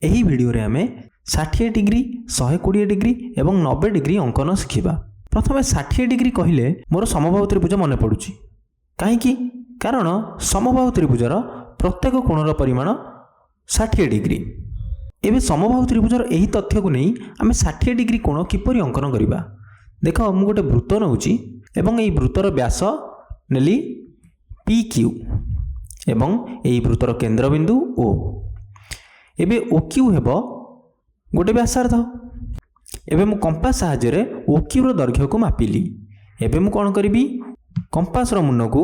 ଏହି ଭିଡ଼ିଓରେ ଆମେ 60 डिग्री 120 डिग्री एवं 90 डिग्री अंकन शिखा। प्रथम 60 डिग्री कहले मोर समबाहु त्रिभुज मन पड़ुछि कहीं कारण समबाहु त्रिभुजर प्रत्येक कोणर परिमाण 60 डिग्री। एवं समबाहु त्रिभुजर यही तथ्य को नहीं आम 60 डिग्री कोण किपरि अंकन करवा। देख मु गोटे वृत्त नौची एवं यही वृत्तर व्यास नेली PQ एवं यही वृत्तर केंद्रबिंदु O। एबे OQ हेबो गोटे व्यासार्ध। एबे मु कंपास साहाय्य OQ रो दैर्घ्य को मापिली। एबे मु कोन करिवि कंपास रो मुन को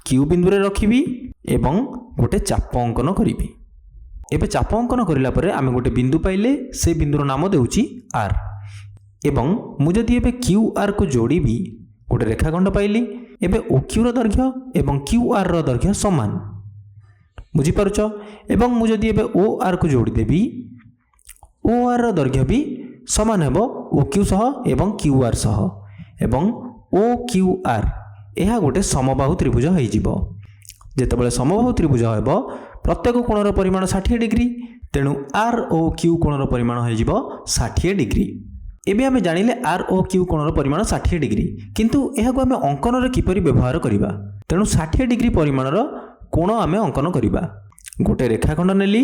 Q बिंदु रे रखिवि एवं गोटे चाप अंकन करिवि। एबे चाप अंकन करिला परे आमे गोटे बिंदु पाइले से बिंदुर नाम देउची R एवं मु जदि एबे QR को जोड़ीबी गोटे रेखाखंड पाइली। एबे OQ रो दैर्घ्य एवं QR रो दैर्घ्य समान बुझी पारुछ। एवं मु जदि एबे OR को जोड़ी देबी OR रो दैर्घ्य भी समान हेबो OQ सह एवं QR सह एवं OQR यह गोटे समबाहु त्रिभुज होई जिवो। जेतेबेले समबाहु त्रिभुज हेबो प्रत्येक कोणर परिमाण 60 डिग्री तेणु ROQ कोणर परिमाण होई जिवो 60 डिग्री। एबे आमे जानिले ROQ कोणर परिमाण 60 डिग्री किंतु एहाको आमे अंकन रे किपरि व्यवहार करिबा। तेणु 60 डिग्री परिमाणर कोण आमे अंकन करिबा। गोटे रेखाखंड नेली।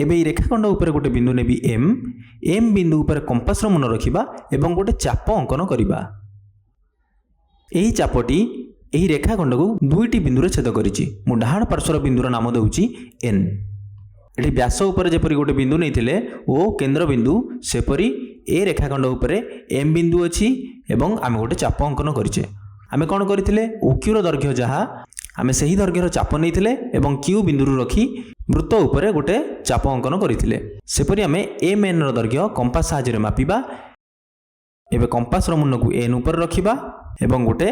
एबे ई रेखाखंड ऊपर गोटे बिंदु नेबी M बिंदु ऊपर कंपास रो मन रखिबा एवं गोटे चाप अंकन करिबा। एही चापटी एही रेखाखंड को दुईटी बिंदु रे छेद करिछि। मु डाहाण पार्श्वर बिंदुर नाम देउछि N। एठी व्यास ऊपर जेपरि गोटे बिंदु नैथिले O केंद्र बिंदु सेपरि ए रेखाखंड ऊपर M बिंदु अछि एवं आमे गोटे चाप अंकन करिछे। आमे कोन करिथिले OQ रो दैर्घ्य जहा आमे सही दैर्घ्यर चाप नैथिले एवं Q बिंदु रखी वृत्त ऊपर गोटे चाप अंकन करिथिले। सेपरि आमे MN रो दैर्घ्य कंपास साहाय्य रे मापिबा। एबे कंपास रो मुन को N ऊपर रखिबा एवं गोटे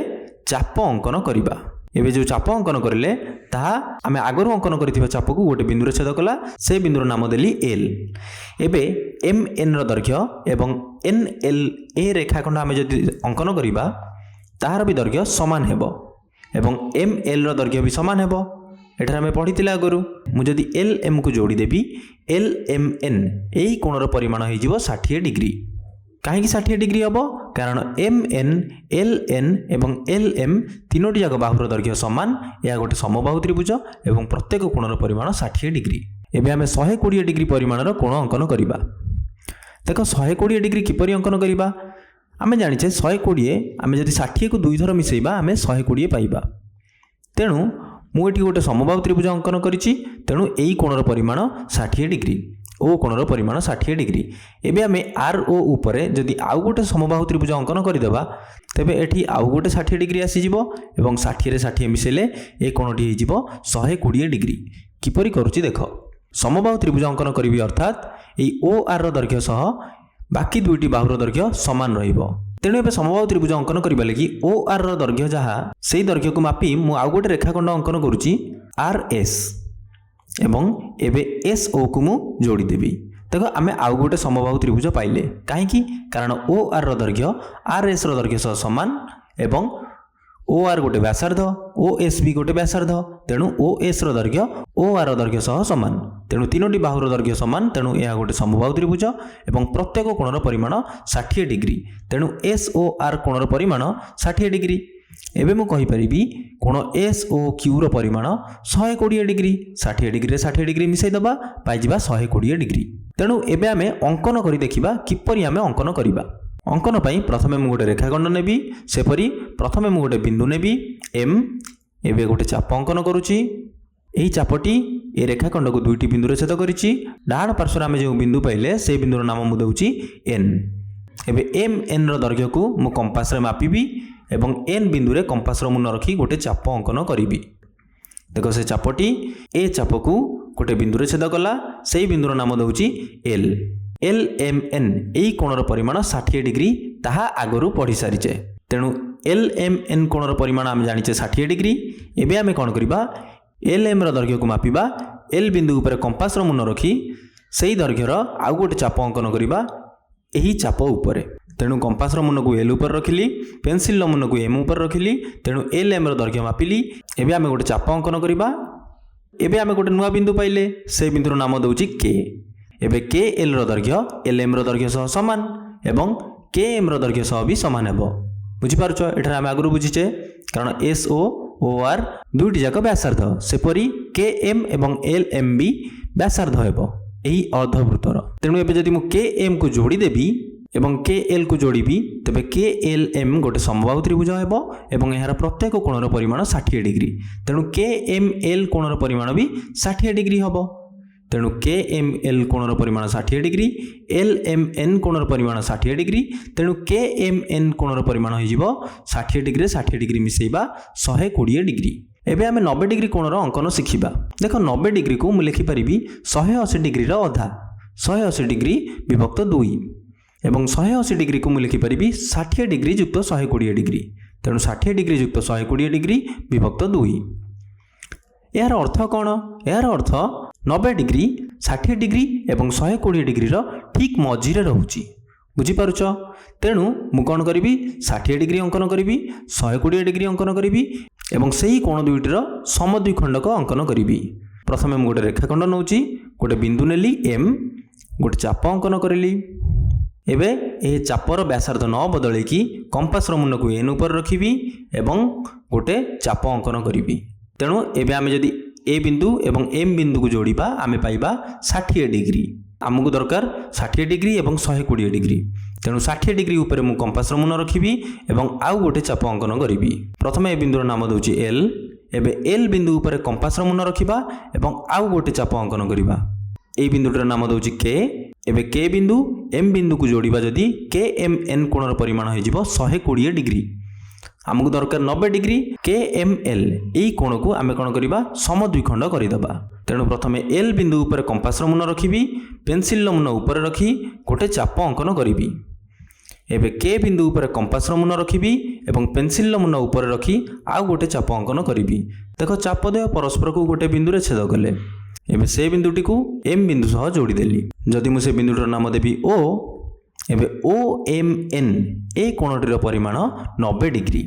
चाप अंकन करिबा। एबे जो चाप अंकन करिले ताहा आमे आगरु अंकन करिथिबा चाप को गोटे बिंदु रे छेद कला। से बिंदुर नाम देली L। एबे MN रो दैर्घ्य एवं NL ए रेखाखंड आमे जदि अंकन करिबा ताहार भी दैर्घ्य समान हेबो एवं ML रो दैर्घ्य भी समान हेबो। एठार आमे पढितिला आगरु। मु जदि LM को जोड़ी देबी LMN एही कोणर परिमाण होई जिवो 60 डिग्री। काहेकि 60 डिग्री हेबो कारण MN LN एवं LM तीनोटी जाक बाहुर दैर्घ्य समान। या गोटे समबाहु त्रिभुज एवं प्रत्येक कोणर परिमाण 60 डिग्री। एबे आमे 120 डिग्री परिमाणर कोण अंकन करिबा। देखो 120 डिग्री किपरि अंकन करिबा। आमे जानिछे 120 आमे जदि 60 को दुई थर मिसेइबा आमे 120 पाइबा। तेणु मु एठी गोटे समबाहु त्रिभुज अंकन करिछि। तेणु एई कोणर परिमाण 60 डिग्री। O कोणर परिमाण 60 डिग्री। एबे आमे RO ऊपर जदि आउ गोटे समबाहु त्रिभुज अंकन करदेबा तेबे एठी आउ गोटे 60 डिग्री आसी जिवो एवं 60 रे 60 मिसेले ए कोणटी होई जिवो 120 डिग्री। किपरि करूछि देख। समबाहु त्रिभुज अंकन करिवि अर्थात एई OR रो दैर्घ्य सह बाकी दुईटी बाहुर दैर्घ्य समान रहिबो। तेणु एबे समबाहु त्रिभुज अंकन करिबा लागि OR रो दैर्घ्य जहा सेही दैर्घ्य को मापी मु आउ गोटे रेखाखंड अंकन करूछि RS एवं एबे SO को मु जोड़ी देबी। देखो आमे आउ गोटे समबाहु त्रिभुज पाइले काहेकि कारण OR रो दैर्घ्य RS रो दैर्घ्य सह समान एवं OR गोटे व्यासार्ध OS भी गोटे व्यासार्ध। तेणु OS रो दैर्घ्य OR रो दैर्घ्य सह समान। तेणु तीनोटी बाहुर दैर्घ्य समान। तेणु यह गोटे समबाहु त्रिभुज एवं प्रत्येक कोणर परिमाण 60 डिग्री। तेणु SOR कोणर परिमाण 60 डिग्री। एबे मु कहि परिबी कोण SOQ रो परिमाण 120 डिग्री। 60 डिग्री रे 60 डिग्री मिसै दबा पाइ जिबा 120 डिग्री। तेणु एबे आमे अंकन करि देखिबा किपरि आमे अंकन करिबा। अंकन पई प्रथमे मु गोटे रेखाखंड नेबी। सेपरि प्रथमे मु गोटे बिंदु नेबी M। एबे गोटे चाप अंकन करूची। एही चापटी ए रेखाखंड को दुईटी बिंदु रे छेद करिछि। डाहाण पार्श्वर आमे जे बिंदु पाइले से बिंदुर नाम मु देउची N। एबे MN रो दैर्घ्य को मु कंपास रे मापिबी एवं N बिंदु रे कंपास रो मुन रखी गोटे चाप अंकन करिवि। देखो से चापटी ए चाप को गोटे बिंदु रे छेद कला। सेही बिंदुर नाम देउची L। LMN एही कोणर परिमाण 60 डिग्री ताहा आगरु पढि सारिचे। तेणु LMN कोणर परिमाण आमे जानिचे 60 डिग्री। एबे आमे कोन करिबा LM रो दैर्घ्य को मापिबा। L बिंदु ऊपर कंपास रो मुन रखी सेही दैर्घ्यर आउ गोटे चाप अंकन करिबा एही चाप ऊपर। तेणु कंपास रो मुन को L ऊपर रखिली पेंसिल रो मुन को M ऊपर रखिली। तेणु LM रो दैर्घ्य मापिली। एबे आमे गोटे चाप अंकन करिबा। एबे आमे गोटे नुआ बिंदु पाइले से बिंदुर नाम देउची K। एबे के एल रो दैर्घ्य एल एम रो दैर्घ्य सह समान एवं के एम रो दैर्घ्य सह भी समान हेबो। बुझी पारुछ एठार आम आगु बुझीचे कारण एस ओ ओ आर दुईटी जाक व्यासार्ध सेपरी के एम एवं एल एम भी व्यासार्ध हेबो एही अर्धवृत्तर। तेणु एबे जदि मु के एम को जोड़ी देबी एवं के एल को जोड़बी तेबे के एल एम गोटे समबाहु त्रिभुज हेबो एवं एहार प्रत्येक कोणर परिमाण 60 डिग्री। तेणु के एम एल कोणर परिमाण भी 60 डिग्री हेबो। तेणु के एम एल कोणर परिमाण 60 डिग्री एल एम एन कोणर परिमाण 60 डिग्री। तेणु के एम एन कोणर परिमाण हो 60 डिग्री 60 डिग्री मिसेइबा 120 डिग्री। एबे आमे 90 डिग्री कोणर अंकन शिखिबा। देख 90 डिग्री को मु लिखि परिबी 180 डिग्री रो अधा 180 डिग्री विभक्त 2 एवं 180 डिग्री को मु लिखि परिबी 60 डिग्री युक्त 120 डिग्री। तेणु 60 डिग्री युक्त 120 डिग्री विभक्त 2। यार अर्थ कौन? यार अर्थ 90 डिग्री 60 डिग्री एवं 120 डिग्री रो ठीक मझिरे रहूची। बुझीपारुछ? तेणु मु कौन करी 60 डिग्री अंकन करी 120 डिग्री अंकन करी एवं सही कोण दुईटर समद्विखंडक अंकन करी। प्रथम मु गोटे रेखाखंड नौची गोटे बिंदु नेली एम गोटे चाप अंकन करली। एबे ए चापर व्यासार्ध न बदल कि कंपास मुन को एन उपर रखी एवं गोटे चाप अंकन करी। तेणु एबे आमे जदि ए बिंदु एवं एम बिंदु को जोड़िबा आमे पाइबा 60 डिग्री। आमको दरकार 60 डिग्री एवं 120 डिग्री। तेणु 60 डिग्री उपर मु कंपास मुन रखी एवं आउ गोटे चाप अंकन करी। प्रथम ए बिंदुर नाम दूची एल। एबे एल बिंदु उपर कंपास मुन रखिबा एवं आउ गोटे चाप अंकन करिबा। ए बिंदुटर नाम दूची के। एबे के बिंदु एम बिंदु को जोड़िबा जदि के एम एन कोणर परिमाण हो 120 डिग्री। आमको दरकार 90 डिग्री के एम एल यही कोण को आम कौन करवा समद्विखंड करदेबा। तेणु प्रथम एल बिंदु उपर कंपास मुन रखी पेनसिल मुन उपर रखी गोटे चाप अंकन करी। एबे के बिंदु उपर कंपास मुन रखी एवं पेनसिल मुन उपर रखी आउ गोटे चाप अंकन करी। देख चाप देह परस्पर को गोटे बिंदु छेद कले। एबे से बिंदुटी को एम बिंदु सह जोड़ीदेली। जदि मुझे बिंदुटर नाम देवी ओ एबे ओ एम एन ए कोणटीर परिमाण 90 डिग्री।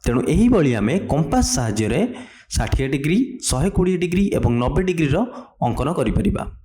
तेणु यही भली आमे कंपास साहाय्य 60 डिग्री 120 डिग्री एवं 90 डिग्री अंकन करि परिबा।